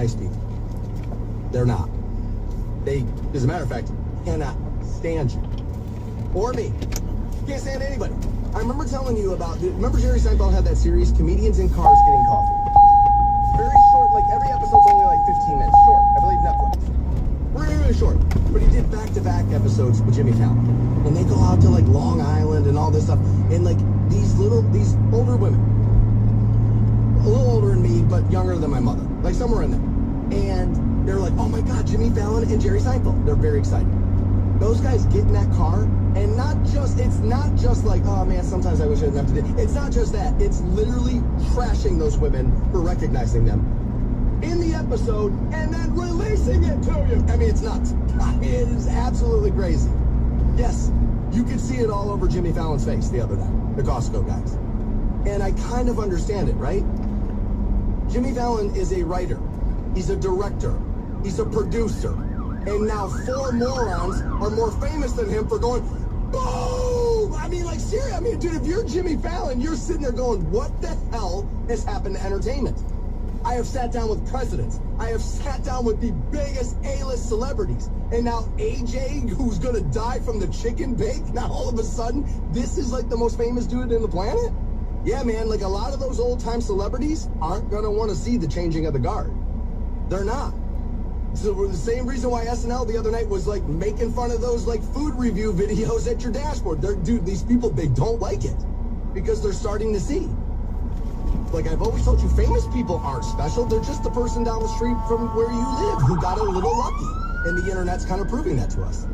nice people. They're not. They, as a matter of fact, cannot stand you. Or me. Can't stand anybody. I remember telling you about, remember Jerry Seinfeld had that series, Comedians in Cars Getting Coffee? Very short, like every episode's only like 15 minutes. Short, I believe Netflix. Really, really short. But he did back-to-back episodes with Jimmy Fallon. And they go out to like Long Island and all this stuff. And like these older women, a little older than me, but younger than my mother, like somewhere in there. And they're like, oh my God, Jimmy Fallon and Jerry Seinfeld. They're very excited. Those guys get in that car, and it's not just like, oh man, sometimes I wish I didn't have to do. It's not just that. It's literally trashing those women for recognizing them in the episode and then releasing it to you. I mean, it's nuts. It is absolutely crazy. Yes, you could see it all over Jimmy Fallon's face the other night, the Costco guys. And I kind of understand it, right? Jimmy Fallon is a writer. He's a director. He's a producer. And now 4 morons are more famous than him for going, boom! I mean, like, seriously, I mean, dude, if you're Jimmy Fallon, you're sitting there going, what the hell has happened to entertainment? I have sat down with presidents. I have sat down with the biggest A-list celebrities. And now AJ, who's gonna die from the chicken bake, now all of a sudden, this is like the most famous dude in the planet? Yeah, man, like a lot of those old-time celebrities aren't gonna want to see the changing of the guard. They're not. So the same reason why SNL the other night was like making fun of those like food review videos at your dashboard. Dude, these people, they don't like it because they're starting to see. Like I've always told you, famous people aren't special. They're just the person down the street from where you live who got a little lucky. And the internet's kind of proving that to us.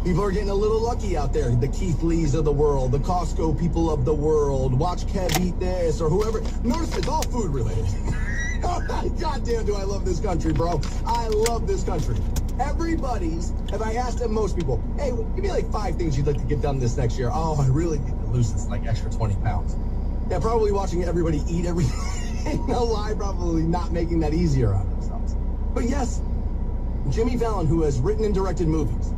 People are getting a little lucky out there. The Keith Lees of the world, the Costco people of the world, watch Kev eat this or whoever. Notice it's all food related. God damn, do I love this country, bro. I love this country. If I asked most people, hey, give me like 5 things you'd like to get done this next year. Oh, I really need to lose this like extra 20 pounds. Yeah, probably watching everybody eat everything. No lie, probably not making that easier on themselves. But yes, Jimmy Fallon, who has written and directed movies,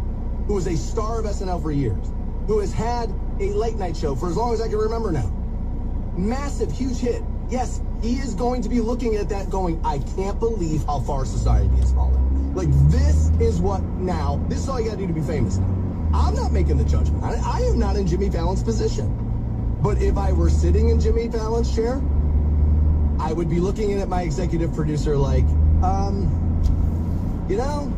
who was a star of SNL for years, who has had a late night show for as long as I can remember now. Massive, huge hit. Yes, he is going to be looking at that going, I can't believe how far society has fallen. Like, this is all you gotta do to be famous now. I'm not making the judgment. I am not in Jimmy Fallon's position. But if I were sitting in Jimmy Fallon's chair, I would be looking at my executive producer like, you know,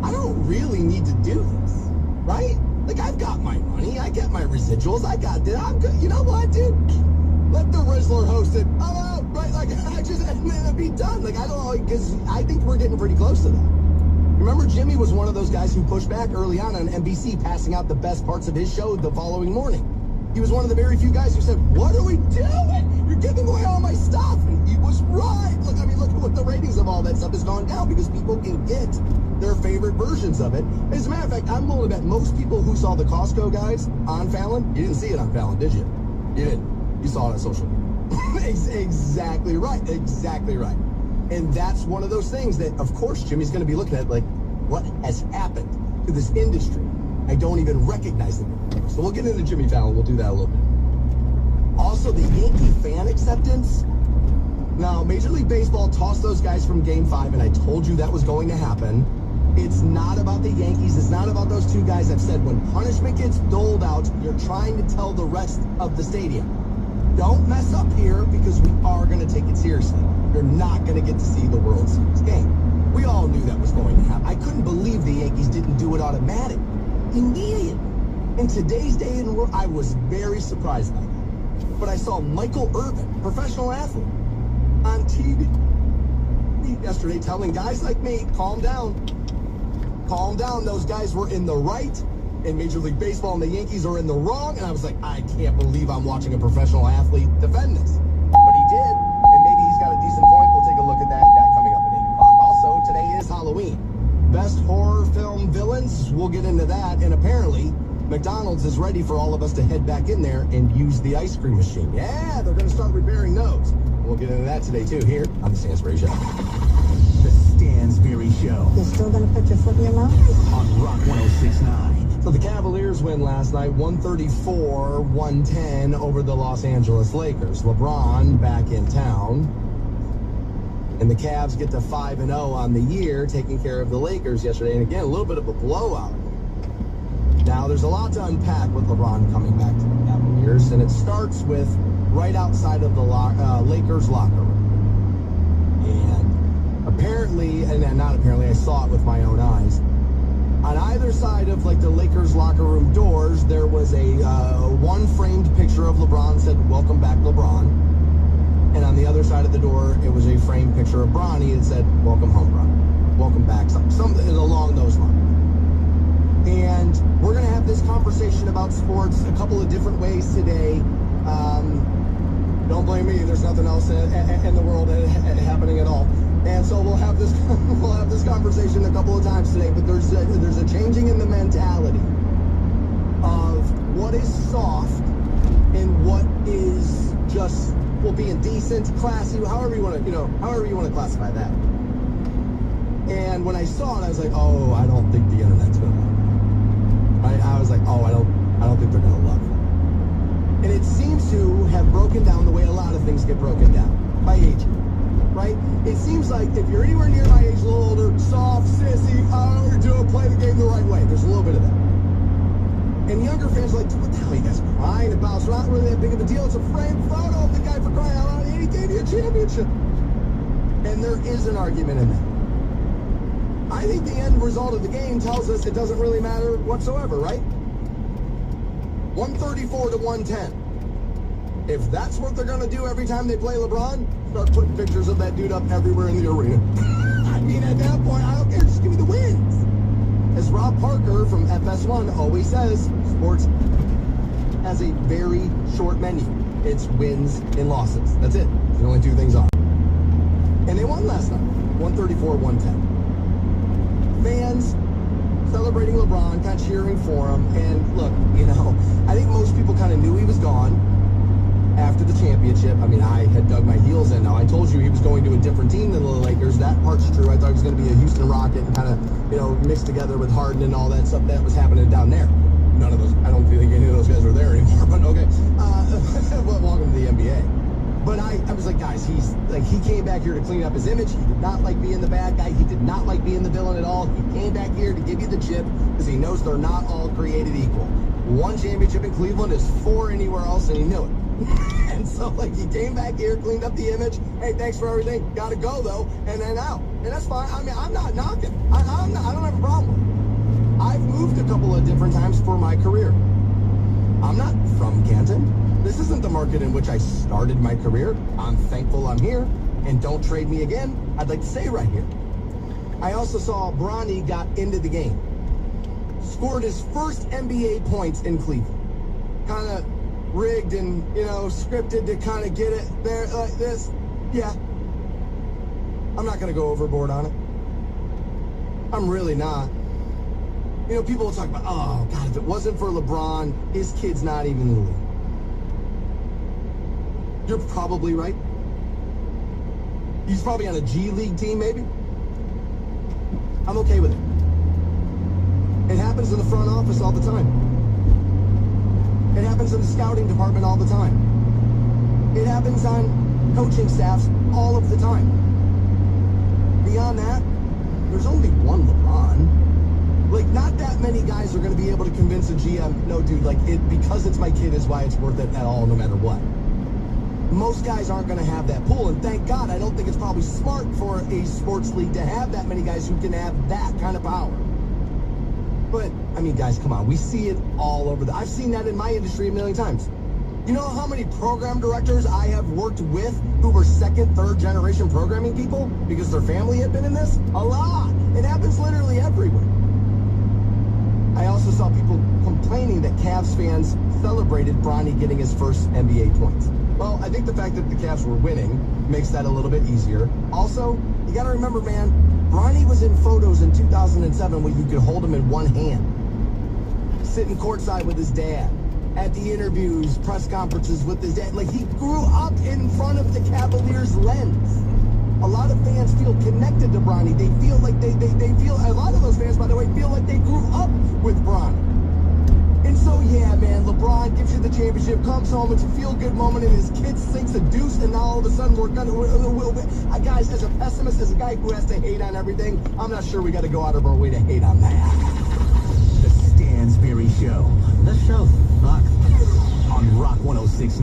I don't really need to do this, right? Like, I've got my money, I get my residuals, I got this, I'm good. You know what, dude? Let the Rizzler host it. I'm out, right? Like, and then it'd be done. Like, I don't know, because I think we're getting pretty close to that. Remember, Jimmy was one of those guys who pushed back early on NBC, passing out the best parts of his show the following morning. He was one of the very few guys who said, what are we doing? You're giving away all my stuff. And he was right. Look at what the ratings of all that stuff has gone down because people can get their favorite versions of it. As a matter of fact, I'm willing to bet most people who saw the Costco guys on Fallon, you didn't see it on Fallon, did you? You didn't. You saw it on social media. Exactly right. Exactly right. And that's one of those things that, of course, Jimmy's going to be looking at, like, what has happened to this industry? I don't even recognize it anymore. So we'll get into Jimmy Fallon. We'll do that a little bit. Also, the Yankee fan acceptance. Now, Major League Baseball tossed those guys from Game 5, and I told you that was going to happen. It's not about the Yankees. It's not about those 2 guys. I've said when punishment gets doled out, you're trying to tell the rest of the stadium, don't mess up here because we are going to take it seriously. You're not going to get to see the World Series game. We all knew that was going to happen. I couldn't believe the Yankees didn't do it automatic. Immediate. In today's day and world, I was very surprised by that. But I saw Michael Irvin, professional athlete, on TV yesterday telling guys like me, calm down. Calm down. Those guys were in the right. And Major League Baseball and the Yankees are in the wrong. And I was like, I can't believe I'm watching a professional athlete defend this. But he did. And maybe he's got a decent point. We'll take a look at that coming up at 8 o'clock. Also, today is Halloween. Best horror film villains, we'll get into that. And apparently, McDonald's is ready for all of us to head back in there and use the ice cream machine. Yeah, they're going to start repairing those. We'll get into that today, too, here on The Stansbury Show. The Stansbury Show. You're still going to put your foot in your mouth? On Rock 106.9. So the Cavaliers win last night, 134-110 over the Los Angeles Lakers. LeBron back in town. And the Cavs get to 5-0 on the year, taking care of the Lakers yesterday. And again, a little bit of a blowout. Now, there's a lot to unpack with LeBron coming back to the Cavaliers, and it starts with right outside of the Lakers locker room. And apparently, and not apparently, I saw it with my own eyes. On either side of like the Lakers locker room doors, there was a one framed picture of LeBron that said, "Welcome back, LeBron." And on the other side of the door, it was a framed picture of Bronny that said, "Welcome home, Bronny. Welcome back." Something along those lines. And we're going to have this conversation about sports a couple of different ways today. Don't blame me. There's nothing else in the world happening at all. And so we'll have this conversation a couple of times today. But there's a changing in the mentality of what is soft and what is just being decent, classy, however you want to classify that. And when I saw it, I was like, oh, I don't think the internet's gonna love it. I was like, oh, I don't think they're gonna love it. And it seems to have broken down the way a lot of things get broken down by age, right? It seems like if you're anywhere near my age, a little older, soft, sissy, play the game the right way. There's a little bit of that. And younger fans are like, what the hell are you guys crying about? It's not really that big of a deal. It's a framed photo of the guy for crying out loud. And he gave you a championship. And there is an argument in that. I think the end result of the game tells us it doesn't really matter whatsoever, right? 134 to 110. If that's what they're going to do every time they play LeBron, start putting pictures of that dude up everywhere in the arena. I mean, at that point, I don't care. Just give me the wins. As Rob Parker from FS1 always says, sports has a very short menu. It's wins and losses. That's it. The only two things are. And they won last night, 134-110. Fans celebrating LeBron, kind of cheering for him. And look, I think most people kind of knew he was gone after the championship. I mean, I had dug my heels in. Now, I told you he was going to a different team than the Lakers. That part's true. I thought he was going to be a Houston Rocket and kind of, mixed together with Harden and all that stuff that was happening down there. None of those, I don't think any of those guys are there anymore, but okay. Well, welcome to the NBA. But I was like, guys, he came back here to clean up his image. He did not like being the bad guy. He did not like being the villain at all. He came back here to give you the chip because he knows they're not all created equal. One championship in Cleveland is 4 anywhere else, and he knew it. And so, he came back here, cleaned up the image. Hey, thanks for everything. Got to go, though. And then out. And that's fine. I mean, I'm not knocking. I don't have a problem with it. I've moved a couple of different times for my career. I'm not from Canton. This isn't the market in which I started my career. I'm thankful I'm here. And don't trade me again. I'd like to stay right here. I also saw Bronny got into the game. Scored his first NBA points in Cleveland. Kind of rigged and, scripted to kind of get it there like this. Yeah. I'm not going to go overboard on it. I'm really not. People will talk about, oh, God, if it wasn't for LeBron, his kid's not even in the league. You're probably right. He's probably on a G League team, maybe. I'm okay with it. It happens in the front office all the time. It happens in the scouting department all the time. It happens on coaching staffs all of the time. Beyond that, there's only one LeBron. Not that many guys are going to be able to convince a GM, no, dude, because it's my kid is why it's worth it at all, no matter what. Most guys aren't going to have that pool, and thank God, I don't think it's probably smart for a sports league to have that many guys who can have that kind of power. But, guys, come on. We see it all over. I've seen that in my industry a million times. You know how many program directors I have worked with who were second, third generation programming people because their family had been in this? A lot. It happens literally everywhere. I also saw people complaining that Cavs fans celebrated Bronny getting his first NBA points. Well, I think the fact that the Cavs were winning makes that a little bit easier. Also, you got to remember, man, Bronny was in photos in 2007 where you could hold him in one hand. Sitting courtside with his dad. At the interviews, press conferences with his dad. He grew up in front of the Cavaliers' lens. A lot of fans feel connected to Bronny. They feel like they feel, a lot of those fans, by the way, feel like they grew up with Bronny. And And so, yeah, man, LeBron gives you the championship, comes home, it's a feel-good moment, and his kid sinks a deuce, and now all of a sudden we're gonna... guys, as a pessimist, as a guy who has to hate on everything, I'm not sure we got to go out of our way to hate on that. The Stansberry Show. The show sucks. On Rock 106.9.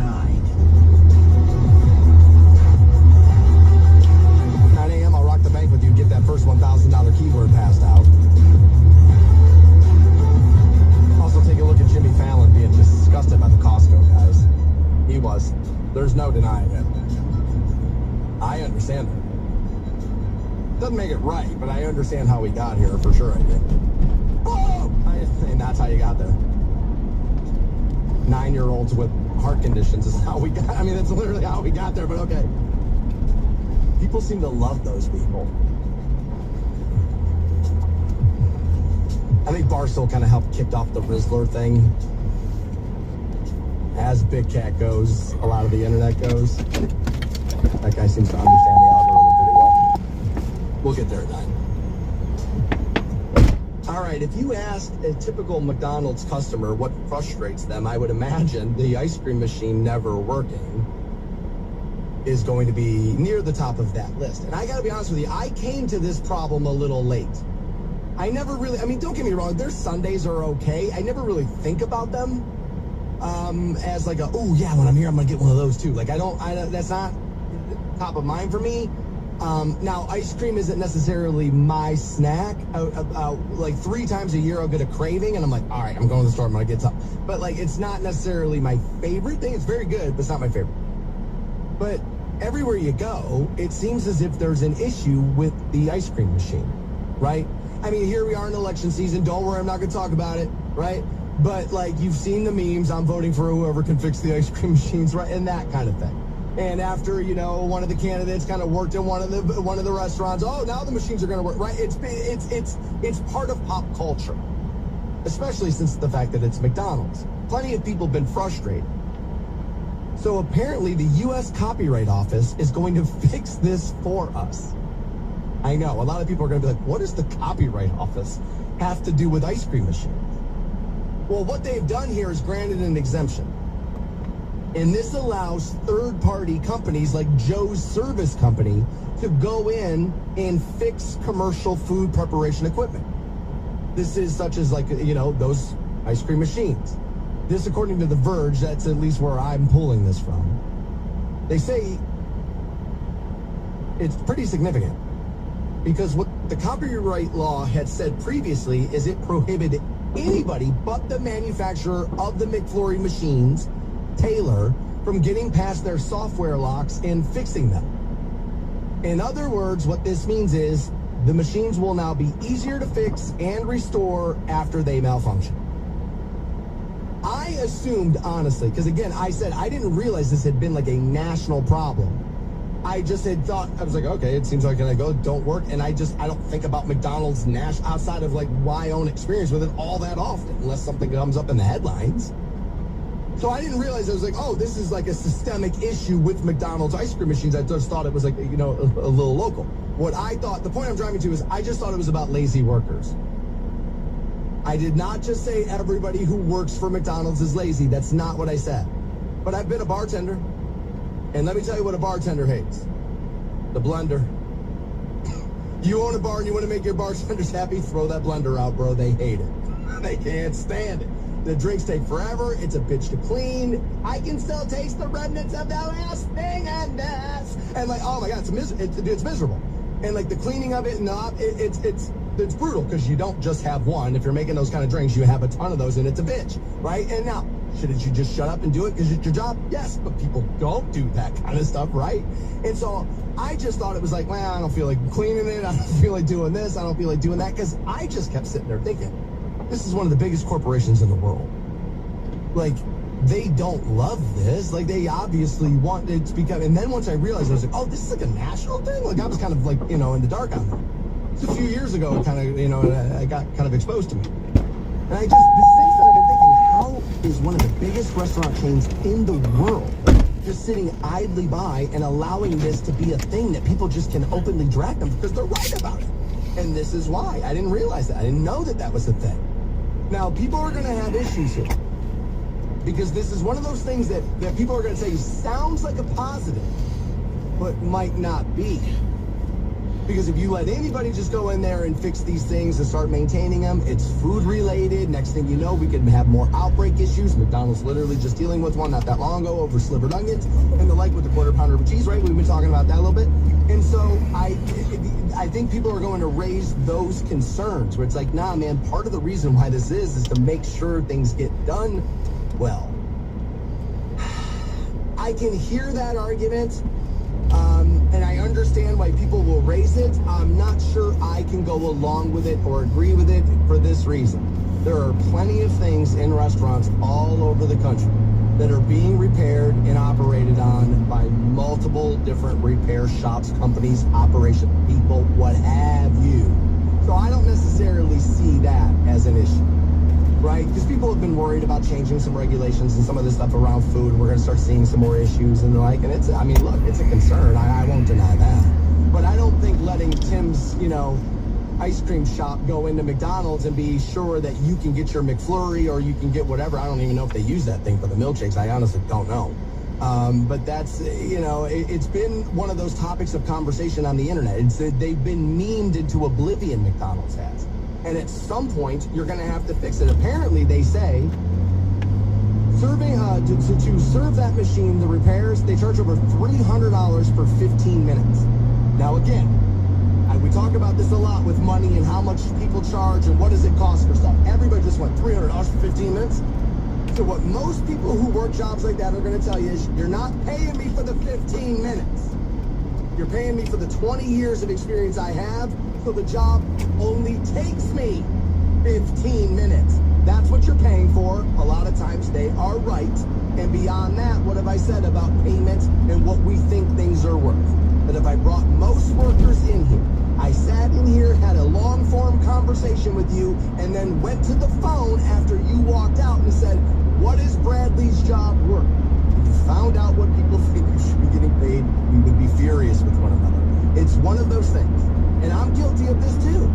9 a.m., I'll rock the bank with you, get that first $1,000 keyword passed out. Also, take a look at Jimmy Fallon being disgusted by the Costco guys. He was. There's no denying it. I understand it. Doesn't make it right, but I understand how we got here, for sure I did. Oh! And that's how you got there. 9-year-olds with heart conditions is how we got... I mean, that's literally how we got there, but okay. People seem to love those people. I think Barstool kind of helped kick off the Rizzler thing. As Big Cat goes, a lot of the internet goes. That guy seems to understand the algorithm pretty well. We'll get there at 9. All right, if you ask a typical McDonald's customer what frustrates them, I would imagine the ice cream machine never working is going to be near the top of that list. And I gotta be honest with you, I came to this problem a little late. I never really, I mean, don't get me wrong, their Sundays are okay. I never really think about them as like a, oh yeah, when I'm here, I'm gonna get one of those too. Like that's not top of mind for me. Now, ice cream isn't necessarily my snack. Like 3 times a year, I'll get a craving, and I'm like, all right, I'm going to the store, I'm going to get some. But, like, it's not necessarily my favorite thing. It's very good, but it's not my favorite. But everywhere you go, it seems as if there's an issue with the ice cream machine, right? I mean, here we are in election season. Don't worry, I'm not going to talk about it, right? But, like, you've seen the memes. I'm voting for whoever can fix the ice cream machines, right? And that kind of thing. And after, you know, one of the candidates kind of worked in one of the restaurants, oh, now the machines are going to work, right? It's part of pop culture, especially since the fact that it's McDonald's. Plenty of people have been frustrated. So apparently the U.S. Copyright Office is going to fix this for us. I know, a lot of people are going to be like, what does the Copyright Office have to do with ice cream machines? Well, what they've done here is granted an exemption. And this allows third-party companies like Joe's Service Company to go in and fix commercial food preparation equipment. This is such as, like, you know, those ice cream machines. This, according to The Verge, that's at least where I'm pulling this from. They say it's pretty significant because what the copyright law had said previously is it prohibited anybody but the manufacturer of the McFlurry machines, Taylor, from getting past their software locks and fixing them. In other words, what this means is the machines will now be easier to fix and restore after they malfunction. I assumed, honestly, because again, I said I didn't realize this had been like a national problem. I just had thought, I was like, okay, it seems like I go, don't work, and I don't think about McDonald's outside of like my own experience with it all that often, unless something comes up in the headlines. So I didn't realize, I was like, oh, this is like a systemic issue with McDonald's ice cream machines. I just thought it was like, you know, a little local. What I thought, the point I'm driving to is I just thought it was about lazy workers. I did not just say everybody who works for McDonald's is lazy. That's not what I said. But I've been a bartender. And let me tell you what a bartender hates. The blender. You own a bar and you want to make your bartenders happy, throw that blender out, bro. They hate it. They can't stand it. The drinks take forever. It's a bitch to clean. I can still taste the remnants of the last thing and this. And like, oh my God, it's miserable. And like the cleaning of it, it's brutal because you don't just have one. If you're making those kind of drinks, you have a ton of those and it's a bitch, right? And now, shouldn't you just shut up and do it because it's your job? Yes, but people don't do that kind of stuff, right? And so I just thought it was like, well, I don't feel like cleaning it. I don't feel like doing this. I don't feel like doing that, because I just kept sitting there thinking, this is one of the biggest corporations in the world. Like, they don't love this. Like, they obviously want it to become... And then once I realized, I was like, oh, this is like a national thing? Like, I was kind of like, you know, in the dark on that. It's a few years ago, kind of, you know, I got kind of exposed to me. And I just, since then, I've been thinking, how is one of the biggest restaurant chains in the world just sitting idly by and allowing this to be a thing that people just can openly drag them because they're right about it? And this is why. I didn't realize that. I didn't know that that was the thing. Now, people are going to have issues here because this is one of those things that people are going to say sounds like a positive, but might not be. Because if you let anybody just go in there and fix these things and start maintaining them, it's food related. Next thing you know, we could have more outbreak issues. McDonald's literally just dealing with one not that long ago over slivered onions and the like with the quarter pounder of cheese, right? We've been talking about that a little bit. And so I think people are going to raise those concerns where it's like, nah, man, part of the reason why this is to make sure things get done well. I can hear that argument. And I understand why people will raise it. I'm not sure I can go along with it or agree with it for this reason. There are plenty of things in restaurants all over the country that are being repaired and operated on by multiple different repair shops, companies, operation people, what have you. So I don't necessarily see that as an issue. Right? Because people have been worried about changing some regulations and some of this stuff around food. We're going to start seeing some more issues and the like. And it's, I mean, look, it's a concern. I won't deny that. But I don't think letting Tim's, ice cream shop go into McDonald's and be sure that you can get your McFlurry or you can get whatever. I don't even know if they use that thing for the milkshakes. I honestly don't know. But that's, it's been one of those topics of conversation on the internet. They've been memed into oblivion, McDonald's has. And at some point, you're going to have to fix it. Apparently, they say, serving to serve that machine, the repairs, they charge over $300 for 15 minutes. Now, again, we talk about this a lot with money and how much people charge and what does it cost for stuff. Everybody just went $300 for 15 minutes. So what most people who work jobs like that are going to tell you is, you're not paying me for the 15 minutes. You're paying me for the 20 years of experience I have. So the job only takes me 15 minutes. That's what you're paying for. A lot of times they are right. And beyond that, what have I said about payment and what we think things are worth? That if I brought most workers in here, I sat in here, had a long-form conversation with you, and then went to the phone after you walked out and said, what is Bradley's job worth? If you found out what people think you should be getting paid, we would be furious with one another. It's one of those things. And I'm guilty of this too.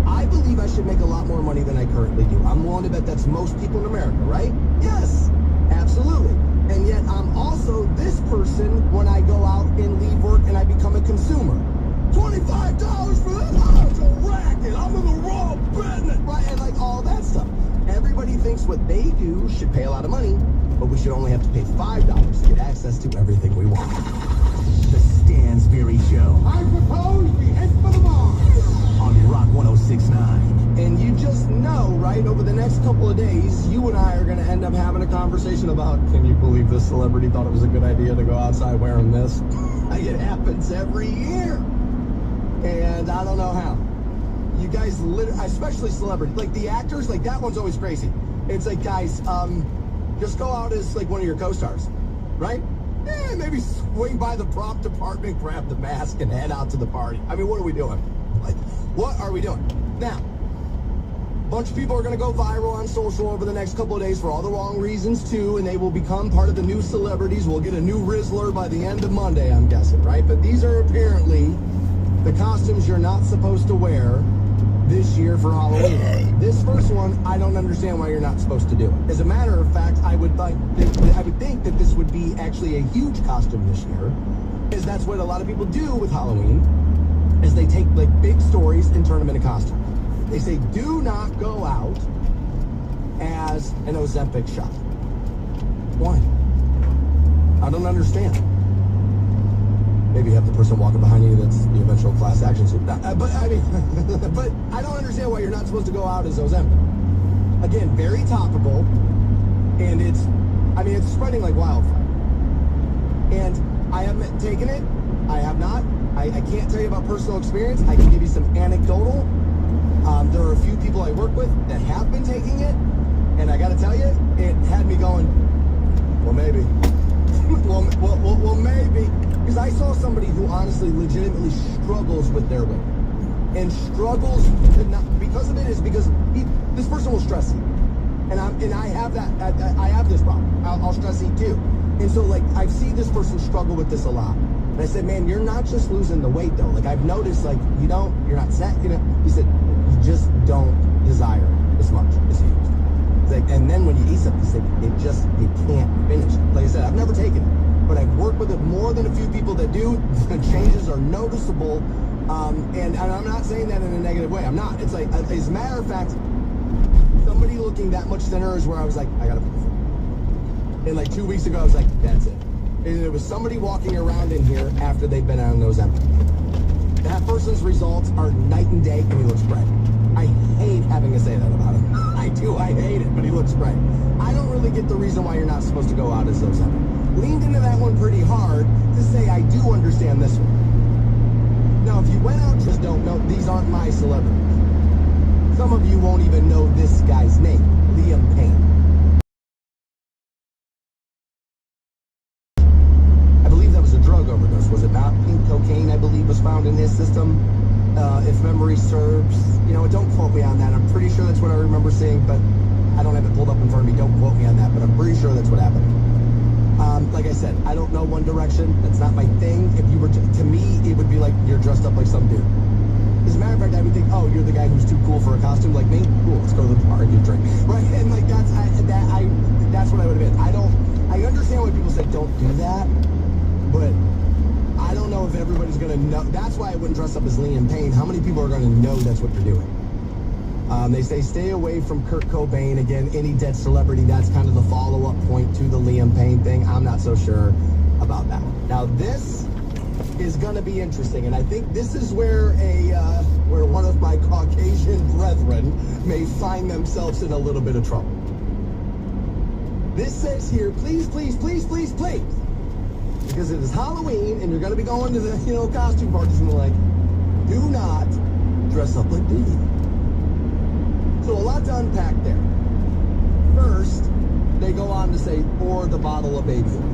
I believe I should make a lot more money than I currently do. I'm willing to bet that's most people in America, right? Yes, absolutely. And yet I'm also this person when I go out and leave work and I become a consumer. $25 for this? Oh, it's a racket. I'm in the wrong business. Right? And like all that stuff. Everybody thinks what they do should pay a lot of money, but we should only have to pay $5 to get access to everything we want. The Stansberry Show. I propose we head for the bar. On Rock 106.9. And you just know, right, over the next couple of days, you and I are going to end up having a conversation about, can you believe this celebrity thought it was a good idea to go outside wearing this? It happens every year. And I don't know how. You guys, especially celebrities, like the actors, like that one's always crazy. It's like, guys, just go out as like one of your co-stars, right? Maybe swing by the prop department, grab the mask, and head out to the party. I mean, what are we doing? Like, what are we doing? Now, a bunch of people are going to go viral on social over the next couple of days for all the wrong reasons, too, and they will become part of the new celebrities. We'll get a new Rizzler by the end of Monday, I'm guessing, right? But these are apparently the costumes you're not supposed to wear this year for Halloween. This first one, I don't understand why you're not supposed to do it. As a matter of fact, I would think that this would be actually a huge costume this year, because that's what a lot of people do with Halloween, is they take like big stories and turn them into costumes. They say, do not go out as an Ozempic shot. Why? I don't understand. Maybe you have the person walking behind you that's the eventual class action suit. But I mean, but I don't understand why you're not supposed to go out as Ozempic. Again, very topical, and it's spreading like wildfire. And I haven't taken it. I have not. I can't tell you about personal experience. I can give you some anecdotal. There are a few people I work with that have been taking it, and I got to tell you, it had me going, well, maybe. well, maybe. Because I saw somebody who honestly, legitimately struggles with their weight. And struggles, because of it, is because this person will stress eat. And I have that, I have this problem. I'll stress eat too. And so, like, I've seen this person struggle with this a lot. And I said, man, you're not just losing the weight, though. Like, I've noticed, like, you're not set, He said, you just don't desire it. as much as you used to. Like, and then when you eat something, you can't finish it. Like I said, I've never taken it, but I've worked with it more than a few people that do. The changes are noticeable, and I'm not saying that in a negative way. I'm not. It's like, as a matter of fact, somebody looking that much thinner is where I was like, I gotta put the foot. And like 2 weeks ago, I was like, that's it. And it was somebody walking around in here after they've been on those empty. That person's results are night and day, and he looks great. I hate having to say that about him. I do, I hate it, but he looks great. I don't really get the reason why you're not supposed to go out as those empty. Leaned into that one pretty hard to say I do understand this one. Now, if you went out, just don't know, these aren't my celebrities. Some of you won't even know this guy's name, Liam Payne. I believe that was a drug overdose, was it not? Pink cocaine, I believe, was found in his system, if memory serves. You know, don't quote me on that. I'm pretty sure that's what I remember seeing, but I don't have it pulled up in front of me. Don't quote me on that, but I'm pretty sure that's what happened. Like I said, I don't know One Direction. That's not my thing. If you were to me, it would be like you're dressed up like some dude. As a matter of fact, I would think, oh, you're the guy who's too cool for a costume like me? Cool, let's go to the bar and get a drink. Right? And like that's what I would have been. I understand why people say don't do that, but I don't know if everybody's gonna know. That's why I wouldn't dress up as Liam Payne. How many people are gonna know that's what you're doing? They say stay away from Kurt Cobain. Again, any dead celebrity, that's kind of the follow-up point to the Liam Payne thing. I'm not so sure about that one. Now this is gonna be interesting, and I think this is where where one of my Caucasian brethren may find themselves in a little bit of trouble. This says here, please, please, please, please, please, because it is Halloween and you're gonna be going to the costume parties, and they're like, do not dress up like Diddy. So a lot to unpack there. First, they go on to say, or the bottle of baby oil.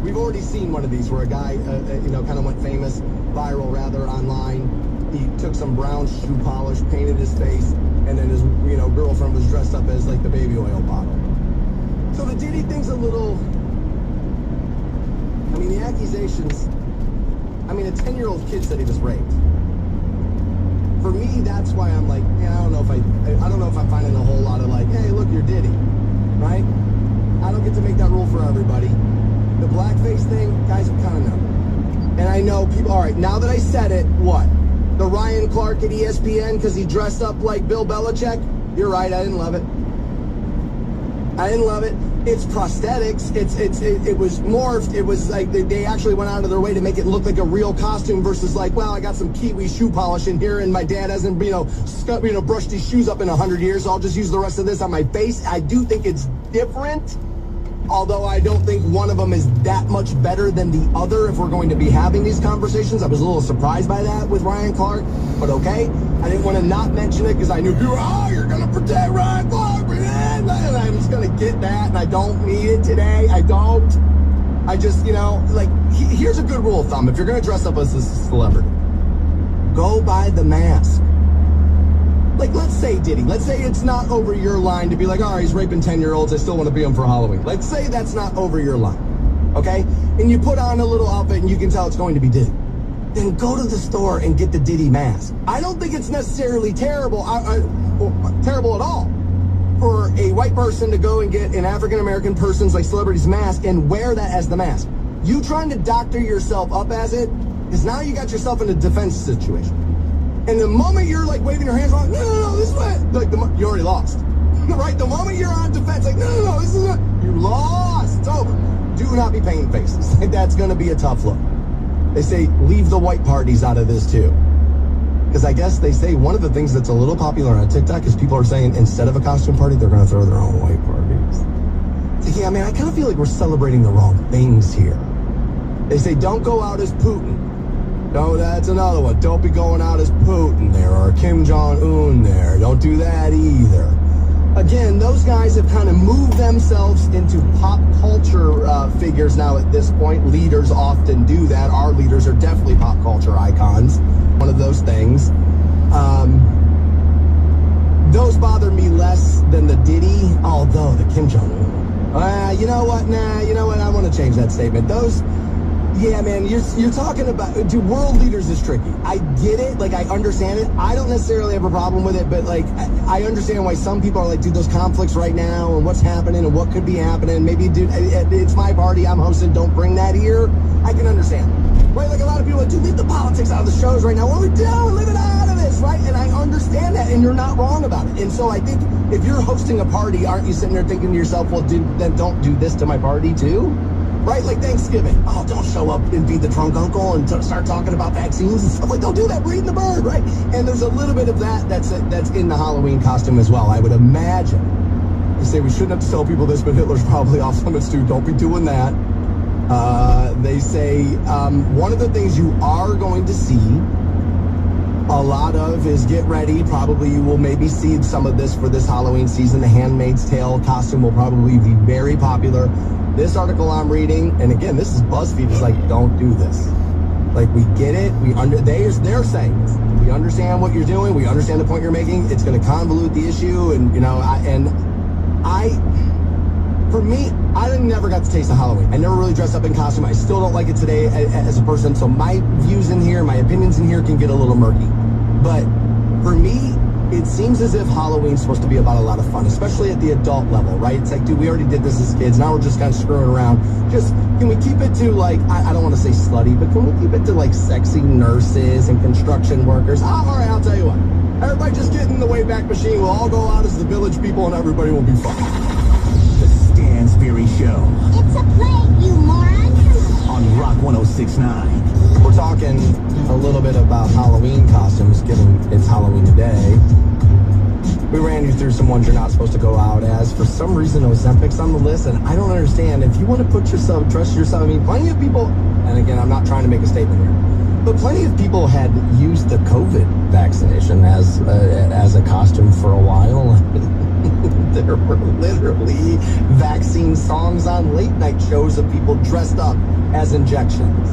We've already seen one of these where a guy, kind of went viral rather, online. He took some brown shoe polish, painted his face, and then his, girlfriend was dressed up as like the baby oil bottle. So the Diddy thing's a little, the accusations, a 10-year-old kid said he was raped. For me, that's why I'm like, I don't know if I'm finding a whole lot of like, hey, look, you're Diddy, right? I don't get to make that rule for everybody. The blackface thing, guys kind of know. And I know people, all right, now that I said it, what? The Ryan Clark at ESPN because he dressed up like Bill Belichick? You're right, I didn't love it. I didn't love it. It's prosthetics. It was morphed. It was like they actually went out of their way to make it look like a real costume versus like, well, I got some Kiwi shoe polish in here and my dad hasn't, brushed his shoes up in 100 years, so I'll just use the rest of this on my face. I do think it's different, although I don't think one of them is that much better than the other if we're going to be having these conversations. I was a little surprised by that with Ryan Clark, but okay. I didn't want to not mention it because I knew you're going to protect Ryan Clark. And I'm just going to get that, and I don't need it today. I don't. I just, here's a good rule of thumb. If you're going to dress up as a celebrity, go buy the mask. Like, let's say Diddy. Let's say it's not over your line to be like, he's raping 10-year-olds. I still want to be him for Halloween. Let's say that's not over your line, okay? And you put on a little outfit and you can tell it's going to be Diddy. Then go to the store and get the Diddy mask. I don't think it's necessarily terrible at all for a white person to go and get an African-American person's, like, celebrity's mask and wear that as the mask. You trying to doctor yourself up as it, because now you got yourself in a defense situation. And the moment you're like waving your hands like, no, this is what, like you already lost. Right? The moment you're on defense, like, no, this is what, you lost. It's over. Do not be painting faces. That's going to be a tough look. They say leave the white parties out of this too. Because I guess they say one of the things that's a little popular on TikTok is people are saying instead of a costume party, they're going to throw their own white parties. It's like, I kind of feel like we're celebrating the wrong things here. They say don't go out as Putin. No, that's another one. Don't be going out as Putin there or Kim Jong-un there. Don't do that either. Again, those guys have kind of moved themselves into pop culture figures now at this point. Leaders often do that. Our leaders are definitely pop culture icons. One of those things. Those bother me less than the Diddy, although the Kim Jong-un. You know what? I want to change that statement. Those, Yeah, man, you're talking about, dude, world leaders is tricky. I get it, like, I understand it. I don't necessarily have a problem with it, but, like, I understand why some people are like, dude, those conflicts right now and what's happening and what could be happening. Maybe, dude, it's my party, I'm hosting, don't bring that here. I can understand. Right, like, a lot of people are like, dude, leave the politics out of the shows right now. What are we doing? Leave it out of this, right? And I understand that, and you're not wrong about it. And so I think if you're hosting a party, aren't you sitting there thinking to yourself, well, dude, then don't do this to my party, too? Right, like Thanksgiving. Oh, don't show up and be the drunk uncle and start talking about vaccines and stuff. Like, don't do that. We're eating the bird, right? And there's a little bit of that's in the Halloween costume as well, I would imagine. They say we shouldn't have to tell people this, but Hitler's probably off limits too. Don't be doing that. They say one of the things you are going to see a lot of is get ready. Probably you will maybe see some of this for this Halloween season. The Handmaid's Tale costume will probably be very popular. This article I'm reading, and again, this is BuzzFeed, is like, don't do this. Like, we get it. They're saying this. We understand what you're doing. We understand the point you're making. It's going to convolute the issue. And, for me, I never got to taste of Halloween. I never really dressed up in costume. I still don't like it today as a person. So my views in here, my opinions in here can get a little murky. But for me, it seems as if Halloween's supposed to be about a lot of fun, especially at the adult level, right? It's like, dude, we already did this as kids. Now we're just kind of screwing around. Just, can we keep it to, like, I don't want to say slutty, but can we keep it to, like, sexy nurses and construction workers? All right, I'll tell you what. Everybody just get in the Wayback Machine. We'll all go out as the village people and everybody will be fine. The Stansberry Show. It's a play, you moron. On Rock 106.9. We're talking a little bit about Halloween costumes, given it's Halloween today. We ran you through some ones you're not supposed to go out as. For some reason, Ozempic's on the list, and I don't understand. If you want to put yourself, trust yourself, I mean, plenty of people, and again, I'm not trying to make a statement here, but plenty of people had used the COVID vaccination as a costume for a while. There were literally vaccine songs on late night shows of people dressed up as injections.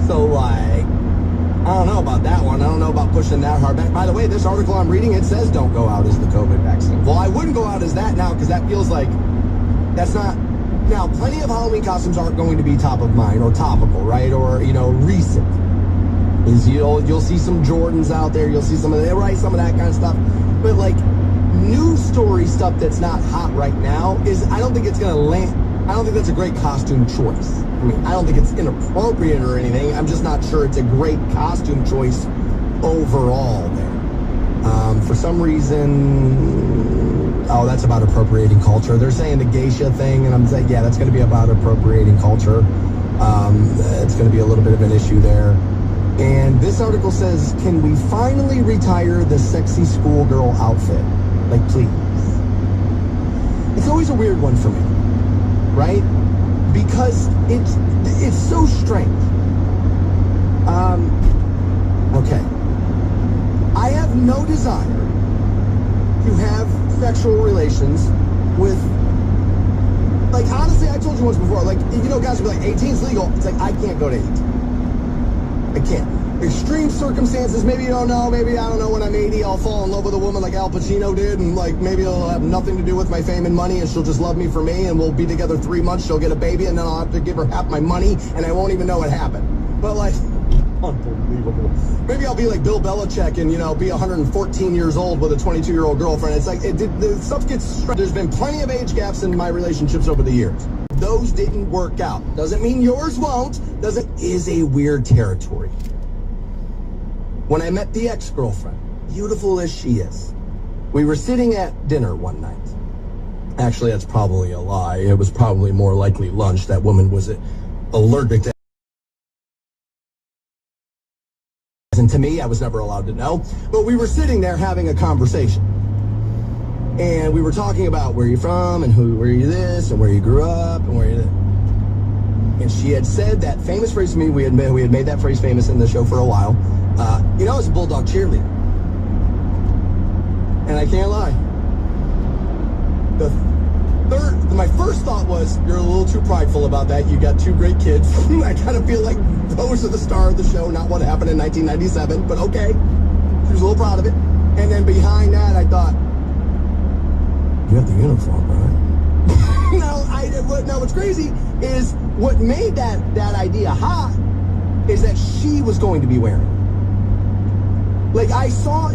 So, like, I don't know about that one. I don't know about pushing that hard back. By the way, this article I'm reading, it says don't go out as the COVID vaccine. Well, I wouldn't go out as that now because that feels like that's not... Now, plenty of Halloween costumes aren't going to be top of mind or topical, right? Or, recent. You'll see some Jordans out there. You'll see some of that kind of stuff. But, like, news story stuff that's not hot right now I don't think it's going to land... I don't think that's a great costume choice. I mean, I don't think it's inappropriate or anything. I'm just not sure it's a great costume choice overall there. For some reason, that's about appropriating culture. They're saying the geisha thing, and I'm saying, yeah, that's going to be about appropriating culture. It's going to be a little bit of an issue there. And this article says, can we finally retire the sexy schoolgirl outfit? Like, please. It's always a weird one for me. Right? Because it's so strange. Okay. I have no desire to have sexual relations with, like, honestly, I told you once before, like, guys will be like, 18's legal. It's like, I can't go to 18. I can't. Extreme circumstances, maybe you don't know, maybe, I don't know, when I'm 80, I'll fall in love with a woman like Al Pacino did, and, like, maybe it'll have nothing to do with my fame and money, and she'll just love me for me, and we'll be together 3 months, she'll get a baby, and then I'll have to give her half my money, and I won't even know it happened. But, like, unbelievable. Maybe I'll be like Bill Belichick and, be 114 years old with a 22-year-old girlfriend. It's like, the stuff gets... There's been plenty of age gaps in my relationships over the years. Those didn't work out. Doesn't mean yours won't. Is a weird territory. When I met the ex-girlfriend, beautiful as she is, we were sitting at dinner one night. Actually, that's probably a lie. It was probably more likely lunch. That woman was allergic to... And to me, I was never allowed to know. But we were sitting there having a conversation. And we were talking about where you're from and where you this and where you grew up and where you... And she had said that famous phrase to me. We had made that phrase famous in the show for a while. I was a Bulldog cheerleader. And I can't lie. My first thought was, you're a little too prideful about that. You got 2 great kids. I kind of feel like those are the star of the show, not what happened in 1997, but okay. She was a little proud of it. And then behind that, I thought, you have the uniform, right? Now, what's crazy is what made that idea hot is that she was going to be wearing it. Like,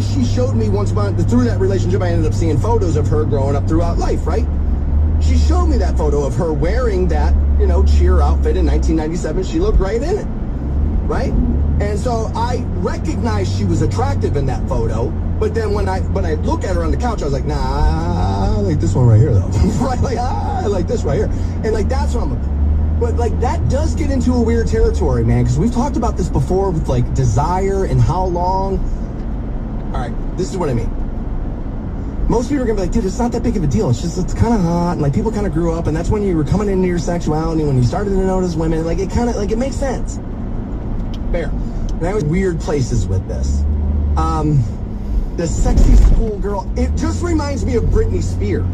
she showed me once upon, through that relationship, I ended up seeing photos of her growing up throughout life, right? She showed me that photo of her wearing that, cheer outfit in 1997. She looked right in it, right? And so I recognized she was attractive in that photo, but then when I look at her on the couch, I was like, nah, I like this one right here, though. Right? Like, I like this right here. And, like, that's what I'm about. But, like, that does get into a weird territory, man, because we've talked about this before with, like, desire and how long. All right, this is what I mean. Most people are going to be like, dude, it's not that big of a deal. It's kind of hot, and, like, people kind of grew up, and that's when you were coming into your sexuality, when you started to notice women. Like, it makes sense. Fair. And I was weird places with this. The sexy schoolgirl, it just reminds me of Britney Spears.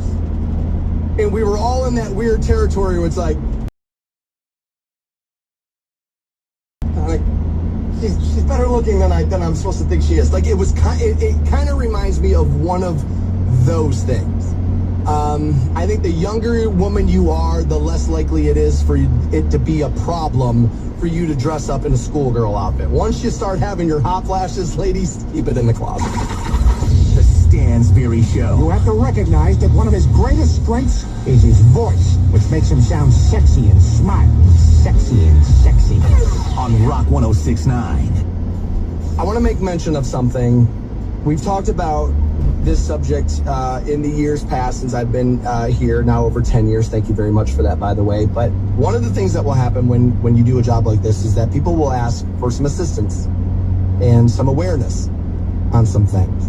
And we were all in that weird territory where it's like she's better looking than I'm supposed to think she is. Like, it kind of reminds me of one of those things. I think the younger woman you are, the less likely it is for it to be a problem for you to dress up in a schoolgirl outfit. Once you start having your hot flashes, ladies, keep it in the closet. The Stansberry Show. You have to recognize that one of his greatest strengths is his voice, which makes him sound sexy and smart. Sexy and sexy. On Rock 1069. I want to make mention of something. We've talked about this subject in the years past since I've been here, now over 10 years. Thank you very much for that, by the way. But one of the things that will happen when you do a job like this is that people will ask for some assistance and some awareness on some things.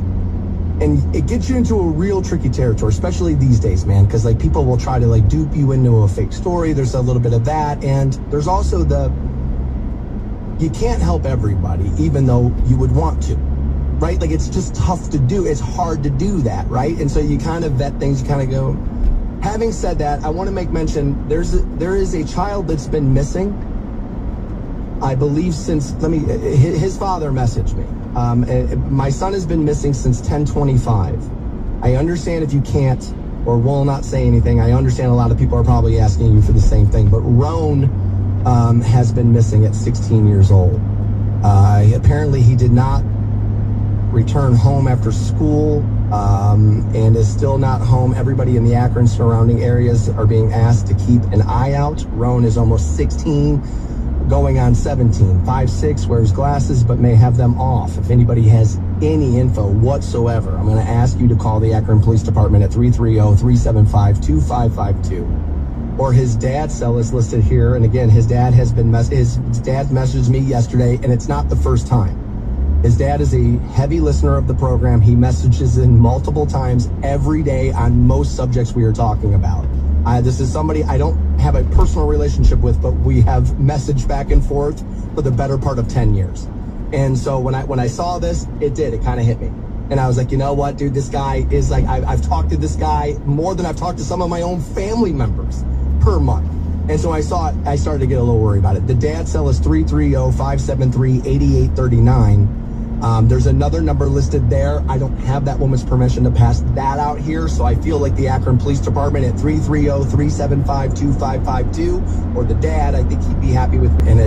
And it gets you into a real tricky territory, especially these days, man, because, like, people will try to, like, dupe you into a fake story. There's a little bit of that. And there's also you can't help everybody, even though you would want to. Right? Like, it's just tough to do. It's hard to do that, right? And so you kind of vet things, you kind of go. Having said that, I want to make mention, there is a child that's been missing, I believe since, his father messaged me. My son has been missing since 10/25. I understand if you can't or will not say anything. I understand a lot of people are probably asking you for the same thing, but Roan has been missing at 16 years old. Apparently he did not return home after school and is still not home. Everybody in the Akron surrounding areas are being asked to keep an eye out. Roan is almost 16, going on 17, 5'6", wears glasses but may have them off. If anybody has any info whatsoever, I'm going to ask you to call the Akron Police Department at 330-375-2552. Or his dad's cell is listed here. And again, his dad messaged me yesterday, and it's not the first time. His dad is a heavy listener of the program. He messages in multiple times every day on most subjects we are talking about. This is somebody I don't have a personal relationship with, but we have messaged back and forth for the better part of 10 years. And so when I saw this, it kind of hit me. And I was like, you know what, dude, this guy is like, I've talked to this guy more than I've talked to some of my own family members per month. And so I started to get a little worried about it. The dad's cell is 330-573-8839. There's another number listed there. I don't have that woman's permission to pass that out here, so I feel like the Akron Police Department at 330-375-2552, or the dad, I think he'd be happy with. And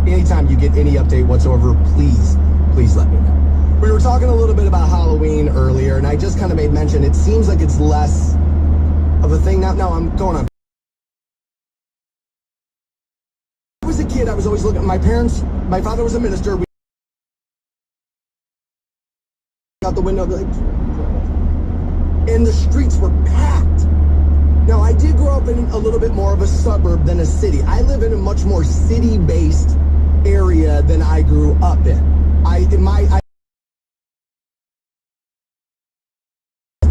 anytime you get any update whatsoever, please let me know. We were talking a little bit about Halloween earlier, and I just kind of made mention, it seems like it's less of a thing now. No, I'm going on. When I was a kid, I was always looking at my parents. My father was a minister. Out the window, like, and the streets were packed. Now, I did grow up in a little bit more of a suburb than a city. I live in a much more city-based area than I grew up in.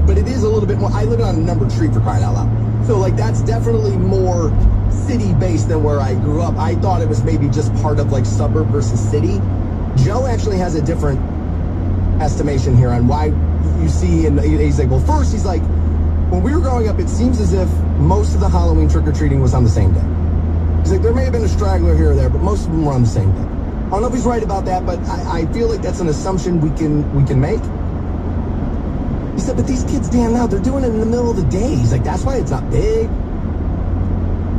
But it is a little bit more. I live on a numbered street, for crying out loud. So, like, that's definitely more city-based than where I grew up. I thought it was maybe just part of, like, suburb versus city. Joe actually has a different estimation here on why you see, and he's like, well, first, he's like, when we were growing up, it seems as if most of the Halloween trick-or-treating was on the same day. He's like, there may have been a straggler here or there, but most of them were on the same day. I don't know if he's right about that, but I feel like that's an assumption we can make. He said, but these kids, Dan, now they're doing it in the middle of the day. He's like, that's why it's not big.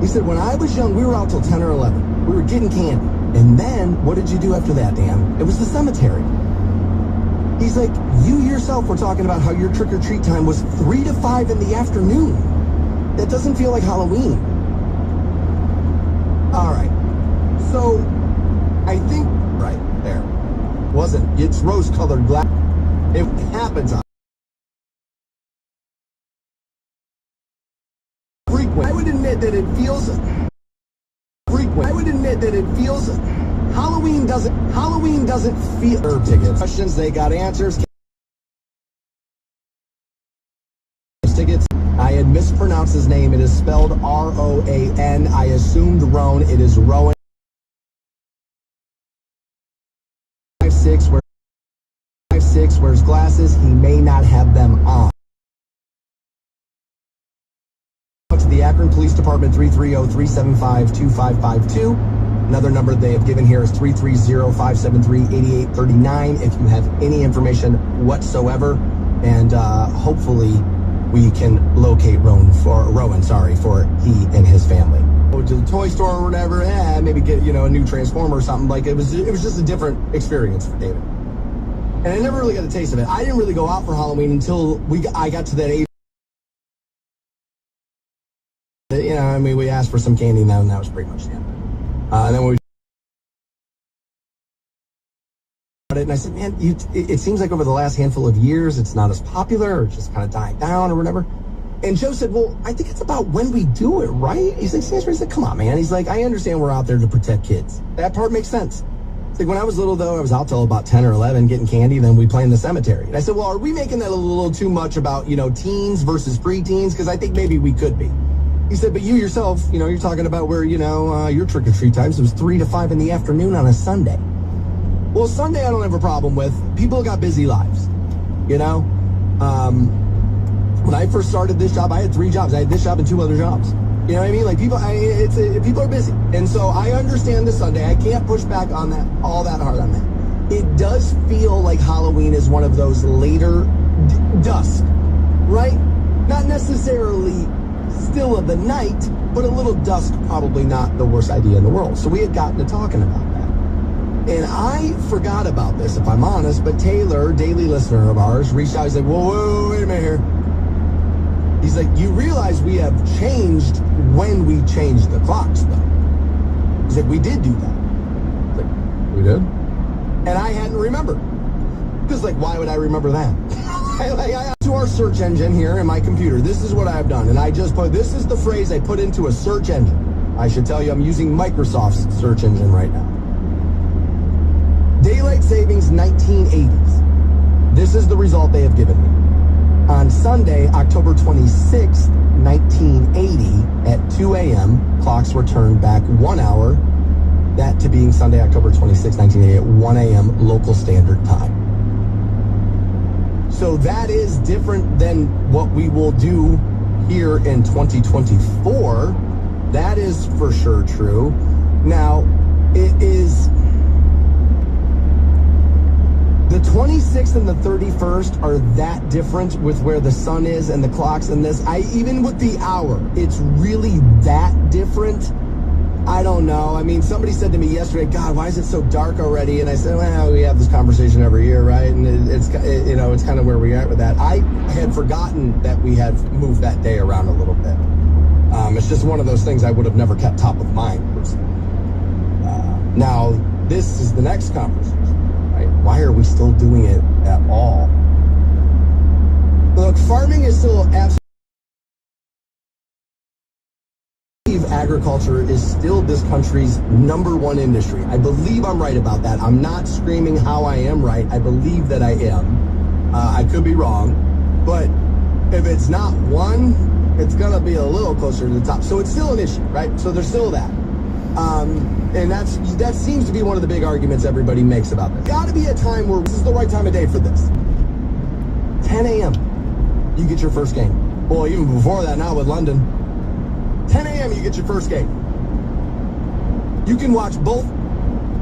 He said, when I was young, we were out till 10 or 11. We were getting candy. And then, what did you do after that, Dan? It was the cemetery. He's like, you yourself were talking about how your trick-or-treat time was 3 to 5 in the afternoon. That doesn't feel like Halloween. All right. So, I think, right there. Wasn't. It's rose-colored glass. It happens on frequent. I would admit that it feels frequent. I would admit that it feels Halloween doesn't feel tickets. Questions, they got answers. Tickets. I had mispronounced his name. It is spelled R-O-A-N. I assumed Roan. It is Rowan. 5'6", 5'6", wears glasses. He may not have them on. To the Akron Police Department, 330-375-2552. Another number they have given here is 330-573-8839 if you have any information whatsoever. And hopefully we can locate Rowan for he and his family. Go to the toy store or whatever, maybe get, a new Transformer or something. Like it was just a different experience for David. And I never really got a taste of it. I didn't really go out for Halloween until I got to that age. We asked for some candy and that was pretty much the end. And then when we and I said, man, it seems like over the last handful of years, it's not as popular or just kind of dying down or whatever. And Joe said, well, I think it's about when we do it, right? He's like, come on, man. He's like, I understand we're out there to protect kids. That part makes sense. It's like when I was little, though, I was out till about 10 or 11 getting candy, then we play in the cemetery. And I said, well, are we making that a little too much about, teens versus preteens? Because I think maybe we could be. He said, but you yourself, you're talking about where, your trick-or-treat times was 3 to 5 in the afternoon on a Sunday. Well, Sunday I don't have a problem with. People got busy lives, When I first started this job, I had 3 jobs. I had this job and 2 other jobs. You know what I mean? Like people are busy. And so I understand the Sunday. I can't push back on that all that hard on that. It does feel like Halloween is one of those later dusk, right? Not necessarily still of the night, but a little dusk, probably not the worst idea in the world. So we had gotten to talking about that. And I forgot about this, if I'm honest, but Taylor, daily listener of ours, reached out. He's like, whoa, wait a minute here. He's like, you realize we have changed when we changed the clocks, though. He's like, we did do that. I was like, we did? And I hadn't remembered. Because, why would I remember that? I to our search engine here in my computer. This is what I've done. And I just this is the phrase I put into a search engine. I should tell you, I'm using Microsoft's search engine right now. Daylight savings 1980s. This is the result they have given me. On Sunday, October 26th, 1980, at 2 a.m., clocks were turned back 1 hour. That to being Sunday, October 26th, 1980, at 1 a.m. local standard time. So that is different than what we will do here in 2024. That is for sure true. Now, it is... The 26th and the 31st are that different with where the sun is and the clocks and this. Even with the hour, it's really that different. I don't know. I mean, somebody said to me yesterday, God, why is it so dark already? And I said, well, we have this conversation every year, right? And it's kind of where we are with that. I had forgotten that we had moved that day around a little bit. It's just one of those things I would have never kept top of mind. Now, this is the next conversation. Why are we still doing it at all? Look, farming is still absolutely... Agriculture is still this country's #1 industry. I believe I'm right about that. I'm not screaming how I am right. I believe that I am. I could be wrong. But if it's not one, it's going to be a little closer to the top. So it's still an issue, right? So there's still that. And that seems to be one of the big arguments everybody makes about this. Got to be a time where this is the right time of day for this. 10 a.m. you get your first game. Well, even before that now with London. 10 a.m. you get your first game. You can watch both.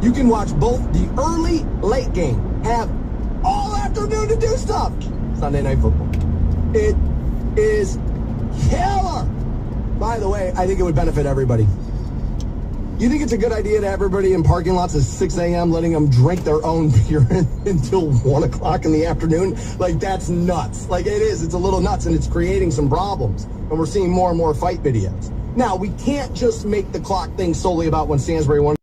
You can watch both the early, late game. Have all afternoon to do stuff. Sunday Night Football. It is killer. By the way, I think it would benefit everybody. You think it's a good idea to have everybody in parking lots at 6 a.m. letting them drink their own beer until 1 o'clock in the afternoon? Like, that's nuts. Like, it is. It's a little nuts, and it's creating some problems. And we're seeing more and more fight videos. Now, we can't just make the clock thing solely about when Stansbury won.